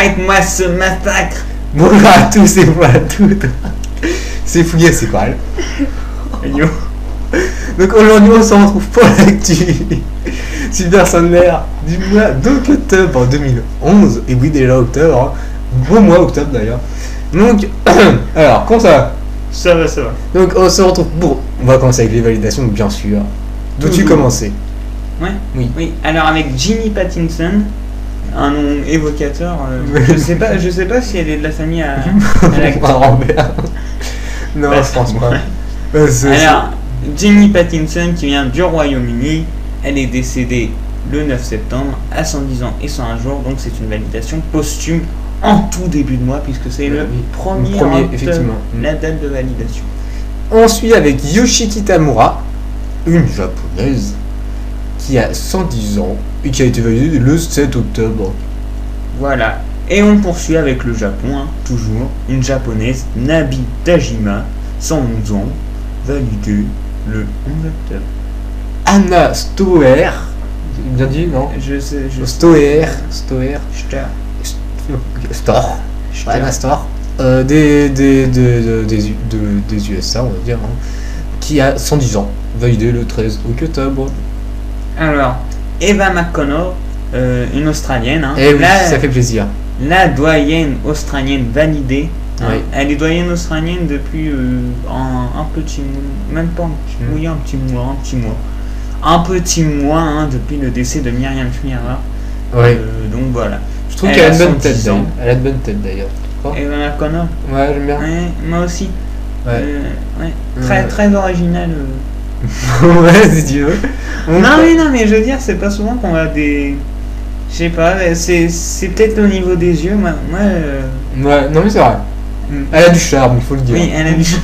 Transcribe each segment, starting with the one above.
arrête-moi ce massacre. Bonjour à tous et bonjour à toutes. C'est Fouguet, c'est pas Yo. Donc aujourd'hui on se retrouve pour l'actu Super Sommaire du mois d'octobre 2011. Et oui, déjà octobre, hein. Bon mois octobre d'ailleurs. Donc, alors, comment ça va? Ça va, ça va. Donc on se retrouve pour... On va commencer avec les validations, bien sûr. D'où tu commencer? Ouais. Oui. Oui. Alors avec Ginny Pattinson, un nom évocateur. Je sais pas si elle est de la famille à l'acteur. Robert. Non, Bah, je pense pas. Alors, Ginny Pattinson qui vient du Royaume-Uni, elle est décédée le 9 septembre à 110 ans et 101 jours, donc c'est une validation posthume en tout début de mois puisque c'est le premier octobre, effectivement. la date de validation. Ensuite avec Yoshiki Tamura, une japonaise qui a 110 ans et qui a été validée le 7 octobre. Voilà. Et on poursuit avec le Japon, hein, toujours. Une japonaise, Nabi Tajima, 111 ans, validée le 11 octobre. Anna Stoer, bien dit, non? Stoer. Store. Anna Store. Des USA, on va dire, hein, qui a 110 ans, validé le 13 octobre. Alors, Eva McConnell, une Australienne. Hein, oui, ça fait plaisir. La doyenne australienne validée. Hein, Oui. elle est doyenne australienne depuis un petit mois, même pas un petit mois, oui, un petit mois, hein, depuis le décès de Myriam Schmira. Oui. Donc voilà. Je trouve qu'elle a une bonne tête d'ailleurs. Elle a une bonne tête d'ailleurs. Eva McConnell. Ouais, j'aime bien. Ouais, moi aussi. Ouais. Très original. Ouais, si tu veux. Non, mais je veux dire, c'est pas souvent qu'on a des. Je sais pas, c'est peut-être au niveau des yeux. Moi Ouais, non, mais c'est vrai. Elle a du charme, il faut le dire. Oui, elle a du charme.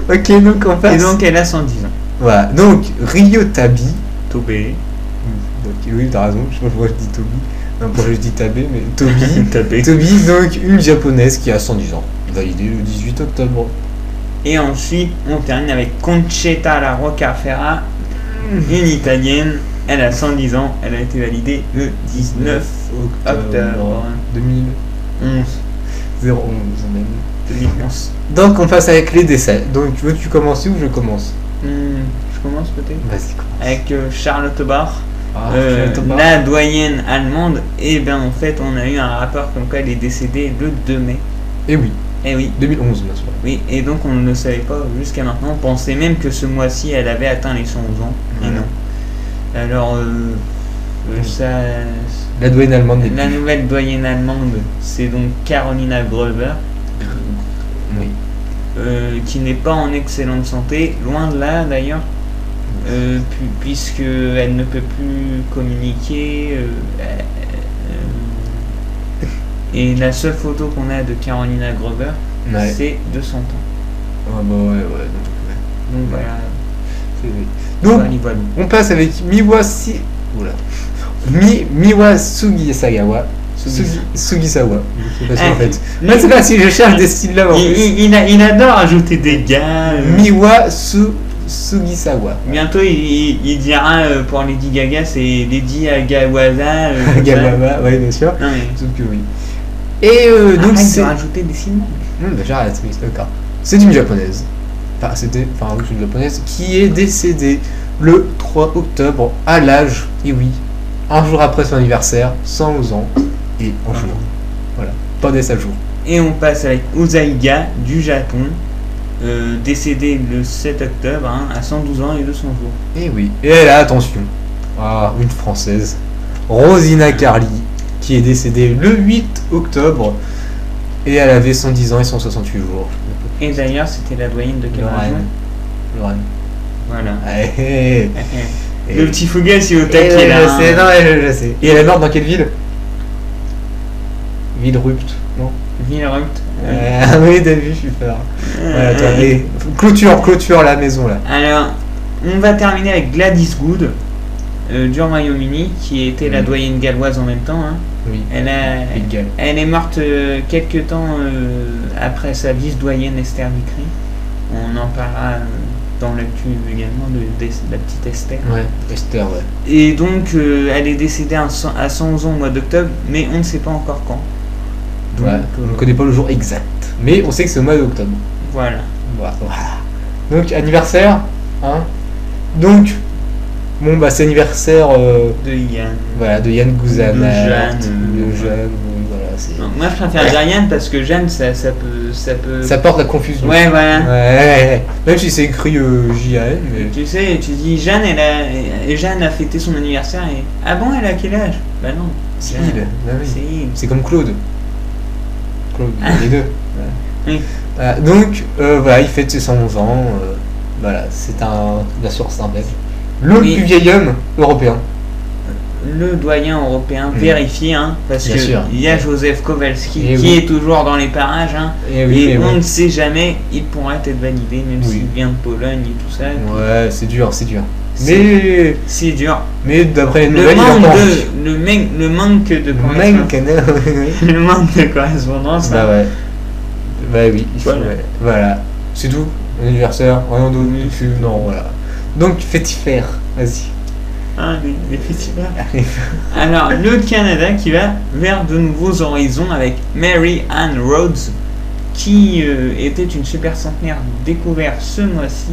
Ok, donc on passe. Et donc elle a 110 ans. Voilà, donc Ryo Tabi. Tobé. Donc, oui, t'as raison, je sais pas pourquoi je dis Toby. Non, pourquoi je dis Tabé, mais Toby. Tabé. Toby, donc une japonaise qui a 110 ans. Validée le 18 octobre. Et ensuite, on termine avec Concetta La Roccaferra, une italienne. Elle a 110 ans, elle a été validée le 19 octobre 2011. 011 même. 2011. Donc on passe avec les décès. Donc veux-tu commencer ou je commence? Je commence peut-être Vas-y, commence. avec Charlotte Bach, Charlotte Bach. la doyenne allemande. Et ben en fait, on a eu un rapport comme quoi elle est décédée le 2 mai. Et oui, Et oui. 2011 bien sûr. Oui, et donc on ne le savait pas jusqu'à maintenant. On pensait même que ce mois-ci elle avait atteint les 111 ans. Et Ouais. non. Alors, ça. La doyenne allemande n'est La plus. nouvelle doyenne allemande, c'est donc Carolina Gruber, Oui. qui n'est pas en excellente santé, loin de là d'ailleurs, puisque elle ne peut plus communiquer. Et la seule photo qu'on a de Carolina Gruber, Ouais. c'est de 100 ans. Ah bah ouais. Donc voilà. Donc, Voilà. on passe avec Miwa Sugisagawa. Sugisawa. Je sais pas si en fait. lui- Ouais, c'est pas si je cherche des styles là en plus. Il adore ajouter des gars. Miwa Sugisawa. Bientôt, il dira pour Lady Gaga, c'est Lady Agawaza. Gababa, ouais, bien sûr. Non mais. Sauf que oui. Et donc Arrête c'est. de rajouter des signes. Non, bah j'arrête, oui, d'accord. C'est une japonaise. Enfin, c'est une japonaise qui est décédée le 3 octobre à l'âge, et oui, un jour après son anniversaire, 111 ans et un jour. Voilà, pas des 7 jours. Et on passe avec Uzaiga du Japon, décédé le 7 octobre hein, à 112 ans et 200 jours. Et oui, et là, attention, une française, Rosina Carly, qui est décédée le 8 octobre et elle avait 110 ans et 168 jours. Et d'ailleurs, c'était la doyenne de quelle région? Lorraine. Voilà. Et Le petit Fougas, il est au taquet là. je sais, non, je sais. Et elle est morte dans quelle ville? Ville Rupt, non? Villerupt. Ah oui, t'as vu, je suis peur. Voilà, toi, allez, clôture la maison là. Alors, on va terminer avec Gladys Good du Royaume-Uni, qui était la doyenne galloise en même temps. Hein. Oui. Elle est morte quelques temps après sa vice-doyenne Esther Vicry. On en parlera dans l'actu également de la petite Esther. Ouais, Esther, ouais. Et donc, elle est décédée à 100 ans au mois d'octobre, mais on ne sait pas encore quand. Donc, Ouais, on ne connaît pas le jour exact. Mais on sait que c'est au mois d'octobre. Voilà. Voilà. Donc, anniversaire, hein. Donc, bon, bah, c'est anniversaire De Yann. voilà, de Yann Gouzanat. De Jeanne, De Jeanne, bon, voilà, c'est... Non, moi, je préfère dire Yann parce que Jeanne, ça peut. Ça porte la confusion. Ouais, voilà. Ouais. Même si c'est écrit J-A-N, mais... Tu sais, tu dis Jeanne, Jeanne a fêté son anniversaire et. Ah bon, elle a quel âge? Bah non. C'est Jeanne. il. Bah oui. C'est il. C'est comme Claude. Claude, les deux. Oui. Donc, voilà, il fête ses 111 ans. Voilà, c'est un... Bien sûr, c'est un Belge. Le Oui. plus vieil homme européen. Le doyen européen vérifié, hein, parce Bien que sûr. il y a Joseph Kowalski Et qui oui. est toujours dans les parages, hein, Et oui, et mais on bon. ne sait jamais, il pourrait être validé, même Oui. s'il vient de Pologne et tout ça. Ouais, c'est dur, c'est dur. C'est- C'est dur. Mais d'après les Le nouvelles, il a manque, pas envie. le manque de correspondance. Manque, Le manque de correspondance. bah hein. ouais. Bah oui, il faut, Voilà. ouais. Voilà. C'est tout. Anniversaire, rien d'autre. Oui. Non, voilà. Donc, fêtifère, vas-y. Hein, les festivals. Alors, le Canada qui va vers de nouveaux horizons avec Mary Ann Rhodes, qui était une super centenaire découverte ce mois-ci.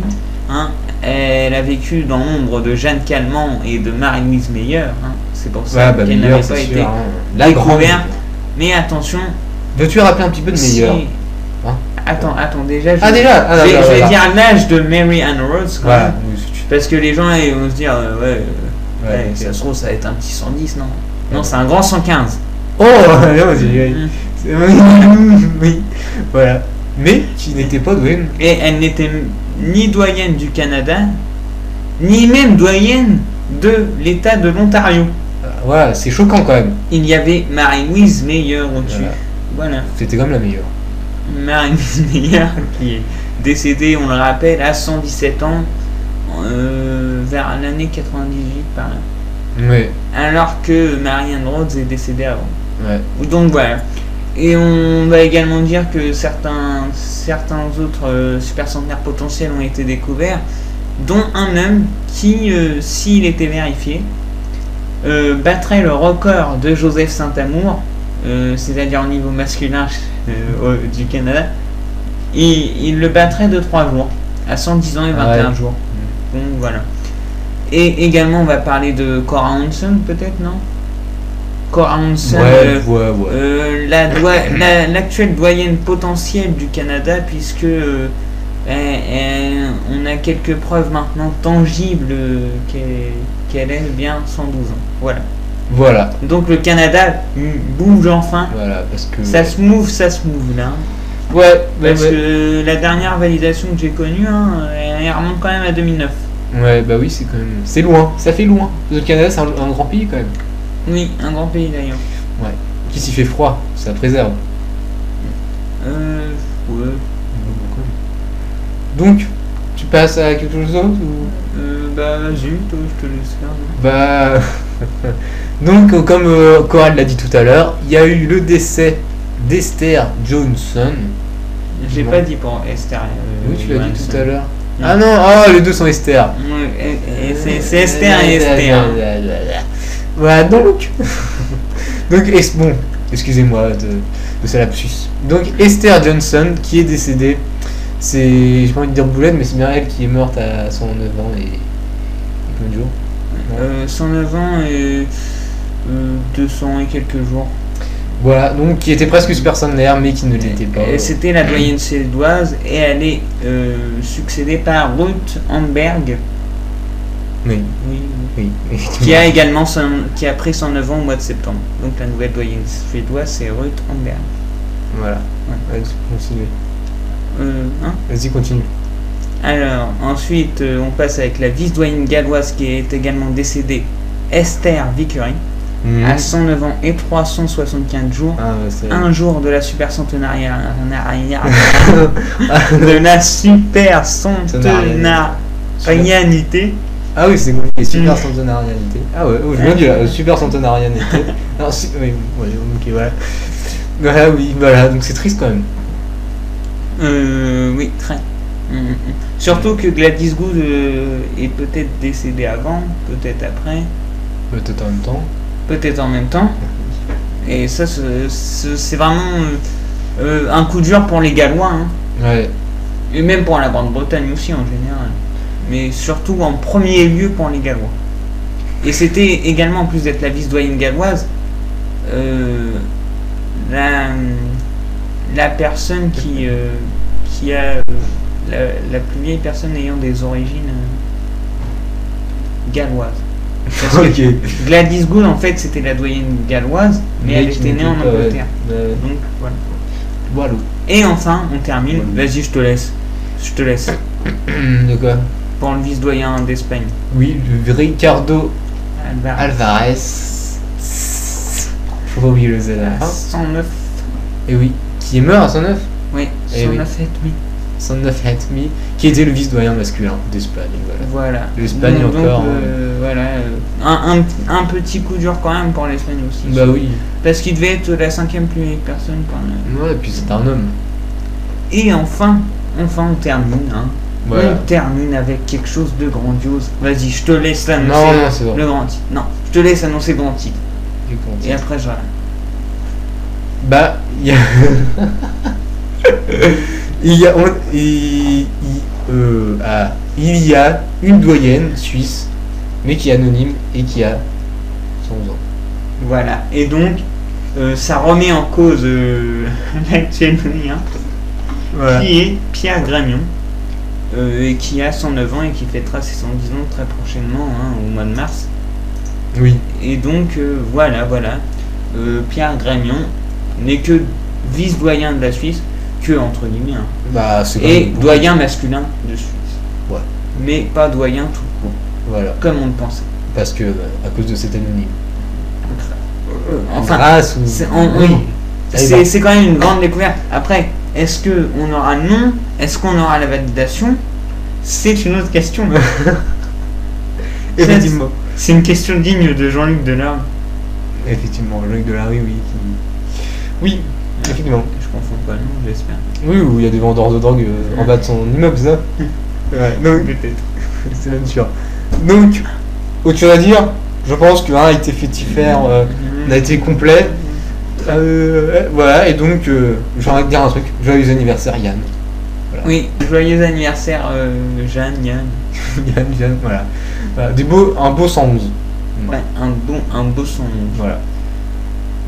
Hein. Elle a vécu dans l'ombre de Jeanne Calment et de Marie-Louise Meyer. Hein. C'est pour ça Ouais, bah qu'elle meilleur, n'avait pas c'est été sûr. Hein. La grande. découverte. Mais attention, Veux-tu rappeler un petit peu de si- meilleur Hein Attends, déjà, Ah, déjà ah, je vais voilà. dire l'âge de Mary Ann Rhodes quand Voilà. même. Oui, si tu- Parce que les gens ils vont se dire, ouais, Ouais, ok. ça se trouve, ça va être un petit 110, non? Non, c'est un grand 115. Oh, non, Mm. c'est... Oui, voilà. Mais qui n'était pas doué. Et elle n'était ni doyenne du Canada, ni même doyenne de l'État de l'Ontario. Voilà, c'est choquant quand même. Il y avait Marie-Louise Meyer au-dessus. Voilà. C'était comme la meilleure. Marie-Louise Meyer qui est décédée, on le rappelle, à 117 ans, vers l'année 98 par là. Ouais, Alors que Marianne Rhodes est décédée avant. ouais. Donc voilà. Et on va également dire que certains autres super centenaires potentiels ont été découverts, dont un homme qui, s'il était vérifié, battrait le record de Joseph Saint-Amour, c'est-à-dire au niveau masculin du Canada. Il le battrait de 3 jours, à 110 ans et 21 Ouais. jours. Donc voilà. Et également, on va parler de Cora Hanson, peut-être, non? Cora Hanson, Ouais. l'actuelle doyenne potentielle du Canada, puisque on a quelques preuves maintenant tangibles qu'elle ait bien 112 ans. Voilà. Voilà. Donc le Canada bouge enfin. Voilà, parce que... Ça se move là. Ouais, Parce que la dernière validation que j'ai connue, hein, elle remonte quand même à 2009. Ouais, bah oui, c'est quand même... C'est loin, ça fait loin. Le Canada, c'est un grand pays quand même. Oui, un grand pays d'ailleurs. Ouais. Qui s'y fait froid, ça préserve. Ouais. Donc, tu passes à quelque chose d'autre ou... Bah vas-y, toi je te laisse faire. non Bah... Donc, comme Coral l'a dit tout à l'heure, il y a eu le décès d'Esther Johnson. J'ai Non. pas dit pour Esther. Oui, tu l'as dit Johansson. tout à l'heure. Mm. Ah non, ah, les deux sont Esther. Ouais, c'est Esther et Esther. Voilà, donc... bon, excusez-moi de ce lapsus. Donc, Esther Johnson, qui est décédée, j'ai pas envie de dire boulette, mais c'est bien elle qui est morte à 109 ans et combien de jours? 109 ans et 200 et quelques jours. Voilà, donc qui était presque super centenaire, mais qui ne l'était pas. Et c'était la doyenne suédoise et elle est succédée par Ruth Hamberg, Oui, oui, oui. qui a également qui a pris 109 ans au mois de septembre. Donc la nouvelle doyenne suédoise c'est Ruth Hamberg. Voilà. Ouais. Vas-y, continue. Hein Vas-y, continue. Alors, ensuite, on passe avec la vice-doyenne galloise qui est également décédée, Esther Vickery, à 109 ans et 375 jours. Ah, ouais, c'est... Un jour de la super centenariat de la super centenarianité. Ah oui, c'est compliqué, super centenarianité. Ah ouais, je viens de dire super centenarianité. Non, oui, ouais, ok, voilà. Voilà, oui, voilà, donc c'est triste quand même. Oui, très. Surtout que Gladys Good est peut-être décédée avant, peut-être après, Peut-être en même temps. peut-être en même temps. Et ça, c'est vraiment un coup dur pour les Gallois, hein. Ouais. Et même pour la Grande-Bretagne aussi en général. Mais surtout en premier lieu pour les Gallois. Et c'était également, en plus d'être la vice-doyenne galloise, la personne qui a la plus vieille personne ayant des origines galloises. Parce Ok. que Gladys Good, en fait, c'était la doyenne galloise, mais elle qui était née en n'était pas- Angleterre. ouais. Donc voilà. Voilà. Et enfin, on termine. Voilà. Vas-y, je te laisse. Je te laisse. De quoi? Pour le vice-doyen d'Espagne. Oui, le Ricardo Alvarez. Alvarez. Faut pas oublier le Z à la fin. 109. Et oui, qui est mort à 109. Oui, Eh oui. 109 et demi. 109 Hatmi, qui était le vice-doyen masculin d'Espagne. Voilà. Voilà. L'Espagne Donc, encore, voilà. Un petit coup dur quand même pour l'Espagne aussi. Bah oui. Parce qu'il devait être la 5e plus vieille personne quand même. Ouais, et puis c'est un homme. Et enfin on termine. Hein. Voilà. On termine avec quelque chose de grandiose. Vas-y, je te laisse l'annoncer. Non, c'est bon. Le grand titre. Non, je te laisse annoncer le grand titre. Du coup, Et après, je bah, il y a. il y a une doyenne suisse, mais qui est anonyme et qui a 111 ans. Voilà. Et donc, ça remet en cause l'actuel doyen, Voilà. qui est Pierre Grammion, et qui a 109 ans et qui fêtera ses 110 ans très prochainement, hein, au mois de mars. Oui. Et donc, voilà. Pierre Grammion n'est que vice-doyen de la Suisse, que entre guillemets, hein, Bah, c'est quand et même- doyen masculin de Suisse. Ouais. Mais pas doyen tout court, Voilà. comme on le pensait. Parce que, à cause de cet anonyme. Enfin, Grâce ou. oui. Allez, bah. C'est quand même une grande découverte. Après, est-ce qu'on aura le nom? Est-ce qu'on aura la validation? C'est une autre question. Effectivement. C'est une question digne de Jean-Luc Delarme. Effectivement, Jean-Luc Delarue, oui. Oui, effectivement. Je confonds pas le nom, j'espère. Oui, où il y a des vendeurs de drogue en bas de son immeuble, ça. Ouais, donc, Peut-être. c'est même sûr. Donc, autre chose à dire, je pense que a été fétifère, on a été complet. Voilà, et donc, j'ai envie de dire un truc. Joyeux anniversaire, Yann. Oui, joyeux anniversaire, Jeanne, Yann. Yann, voilà. Voilà, un beau 111. Ouais, un beau son. Voilà.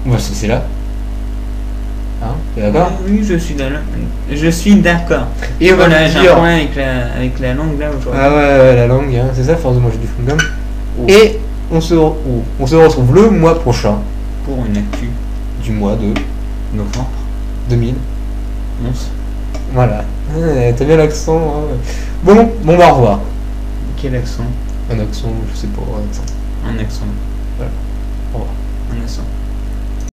On va se laisser là. Hein, t'es d'accord? Oui, je suis d'accord. Je suis d'accord. Et on va Voilà, vous j'ai un dire. problème avec la langue là aujourd'hui. Ah ouais, la langue, hein, c'est ça, force de manger du chewing-gum. Et on se retrouve le mois prochain, Pour une actu du mois de novembre 2000. 11. Voilà. Ouais, t'as bien l'accent. Hein. Bon, au revoir. Quel accent? Un accent, je sais pas, un accent. Un accent. Voilà. Au revoir. Un accent.